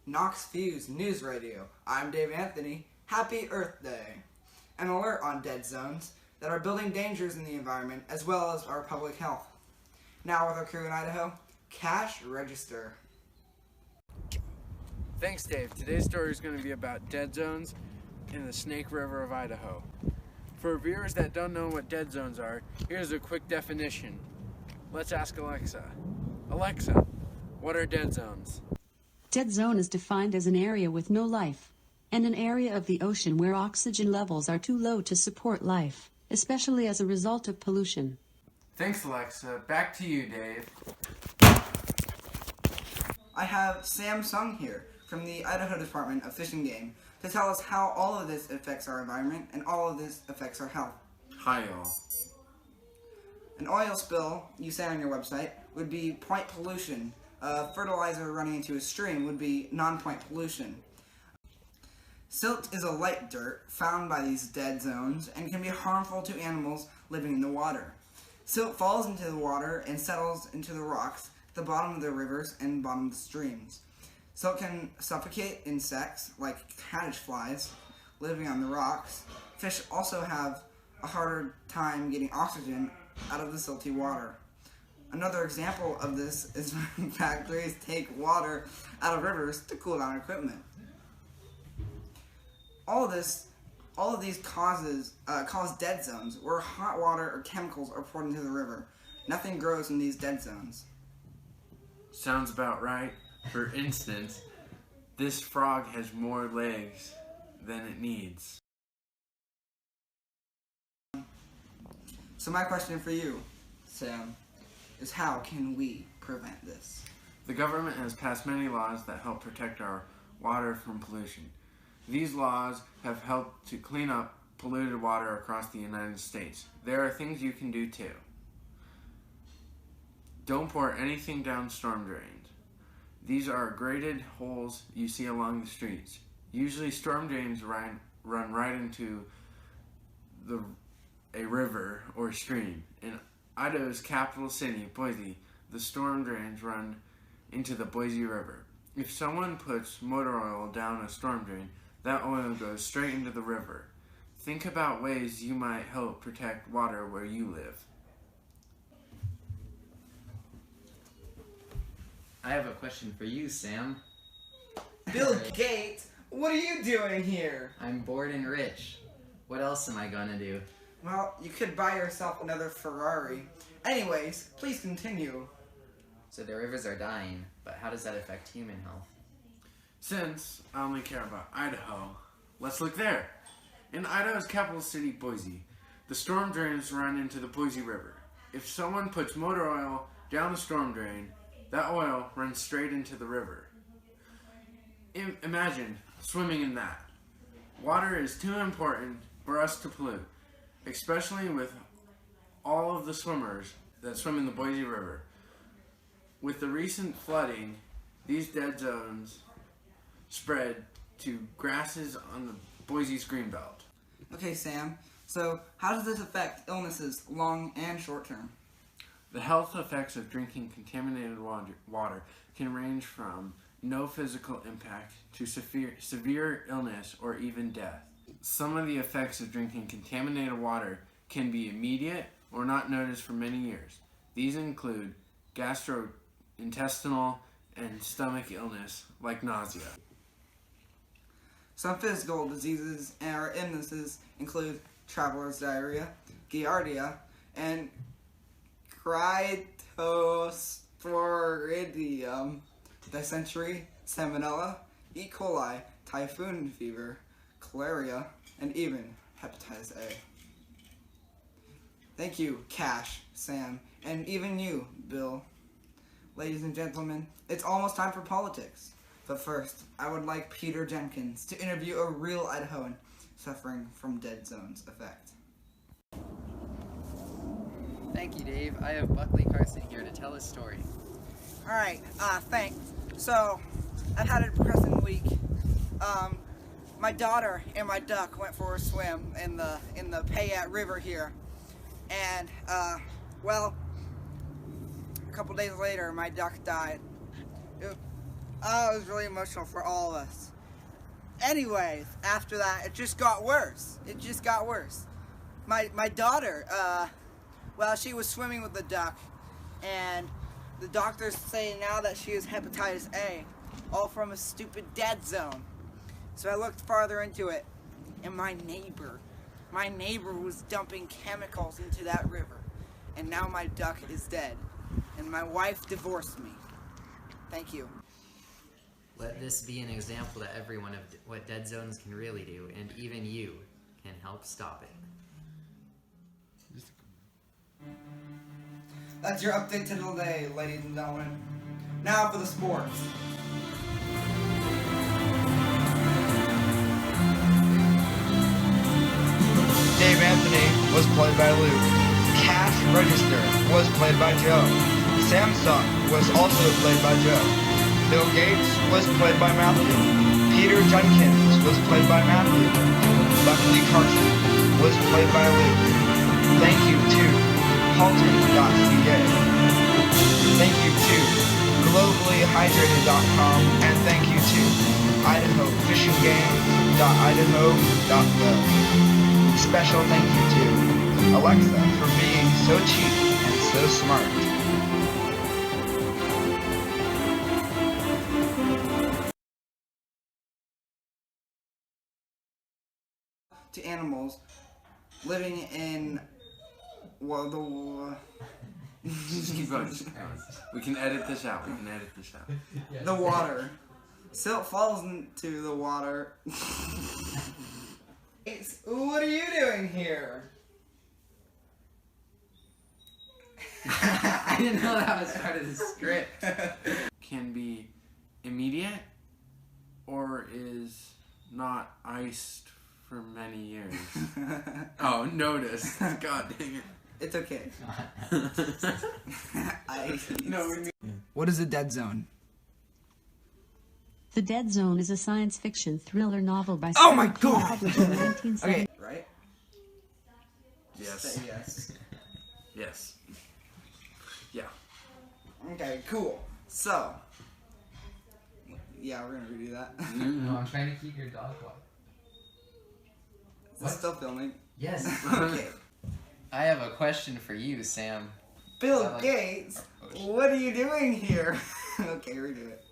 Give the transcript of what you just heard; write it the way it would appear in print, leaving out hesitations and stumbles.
Knox Fuse News Radio. I'm Dave Anthony. Happy Earth Day. An alert on dead zones that are building dangers in the environment as well as our public health. Now with our crew in Idaho, Cash Register. Thanks, Dave. Today's story is going to be about dead zones in the Snake River of Idaho. For viewers that don't know what dead zones are, here's a quick definition. Let's ask Alexa. Alexa, what are dead zones? Dead zone is defined as an area with no life, and an area of the ocean where oxygen levels are too low to support life, especially as a result of pollution. Thanks, Alexa. Back to you, Dave. I have Sam Sung here from the Idaho Department of Fish and Game to tell us how all of this affects our environment and all of this affects our health. Hi, y'all. An oil spill, you say on your website, would be point pollution. Fertilizer running into a stream would be non-point pollution. Silt is a light dirt found by these dead zones and can be harmful to animals living in the water. Silt falls into the water and settles into the rocks at the bottom of the rivers and bottom of the streams. Silt can suffocate insects like caddisflies living on the rocks. Fish also have a harder time getting oxygen out of the silty water. Another example of this is when factories take water out of rivers to cool down equipment. All of these cause dead zones where hot water or chemicals are poured into the river. Nothing grows in these dead zones. Sounds about right. For instance, this frog has more legs than it needs. So my question for you, Sam, is how can we prevent this? The government has passed many laws that help protect our water from pollution. These laws have helped to clean up polluted water across the United States. There are things you can do too. Don't pour anything down storm drains. These are graded holes you see along the streets. Usually storm drains run right into a river or stream. In Idaho's capital city, Boise, the storm drains run into the Boise River. If someone puts motor oil down a storm drain, that oil goes straight into the river. Think about ways you might help protect water where you live. I have a question for you, Sam. Bill Gates, what are you doing here? I'm bored and rich. What else am I gonna do? Well, you could buy yourself another Ferrari. Anyways, please continue. So the rivers are dying, but how does that affect human health? Since I only care about Idaho, let's look there. In Idaho's capital city, Boise, the storm drains run into the Boise River. If someone puts motor oil down the storm drain, that oil runs straight into the river. Imagine swimming in that. Water is too important for us to pollute, especially with all of the swimmers that swim in the Boise River. With the recent flooding, these dead zones spread to grasses on the Boise's greenbelt. Okay, Sam, so how does this affect illnesses long and short term? The health effects of drinking contaminated water can range from no physical impact to severe illness or even death. Some of the effects of drinking contaminated water can be immediate or not noticed for many years. These include gastrointestinal and stomach illness like nausea. Some physical diseases or illnesses include traveler's diarrhea, giardia, and Cryptosporidium, dysentery, salmonella, E. coli, typhoon fever, cholera, and even hepatitis A. Thank you, Cash, Sam, and even you, Bill. Ladies and gentlemen, it's almost time for politics. But first, I would like Peter Jenkins to interview a real Idahoan suffering from dead zones effect. Thank you, Dave. I have Buckley Carson here to tell his story. Alright, thanks. So, I've had a depressing week. My daughter and my duck went for a swim in the Payette River here. And, well, a couple days later, my duck died. Oh, it was really emotional for all of us. Anyways, after that, it just got worse. It just got worse. My daughter, well, she was swimming with the duck, and the doctors say now that she has hepatitis A, all from a stupid dead zone. So I looked farther into it, and my neighbor was dumping chemicals into that river, and now my duck is dead, and my wife divorced me. Thank you. Let this be an example to everyone of what dead zones can really do, and even you can help stop it. That's your update to the day, ladies and gentlemen. Now for the sports. Dave Anthony was played by Luke. Cash Register was played by Joe. Samsung was also played by Joe. Bill Gates was played by Matthew. Peter Jenkins was played by Matthew. Buckley Carson was played by Luke. Thank you to Halton.ca. Thank you to GloballyHydrated.com, and thank you to IdahoFishingGames.idaho.gov. Special thank you to Alexa for being so cheap and so smart. To animals living in, well, Just keep going. We can edit this out. the water. Silt falls into the water. What are you doing here? I didn't know that was part of the script. Can be immediate or is not iced for many years. Oh, notice. God dang it. It's okay. No, What is a dead zone? The Dead Zone is a science fiction thriller novel by Oh my Stephen King, God! published in 1970. Okay, right? Yes. Say yes. Yes. Yeah. Okay, cool. So, yeah, we're gonna redo that. No, I'm trying to keep your dog quiet. Is this still filming? Yes. Okay. I have a question for you, Sam. Bill Is that like- Gates, what are you doing here? Okay, redo it.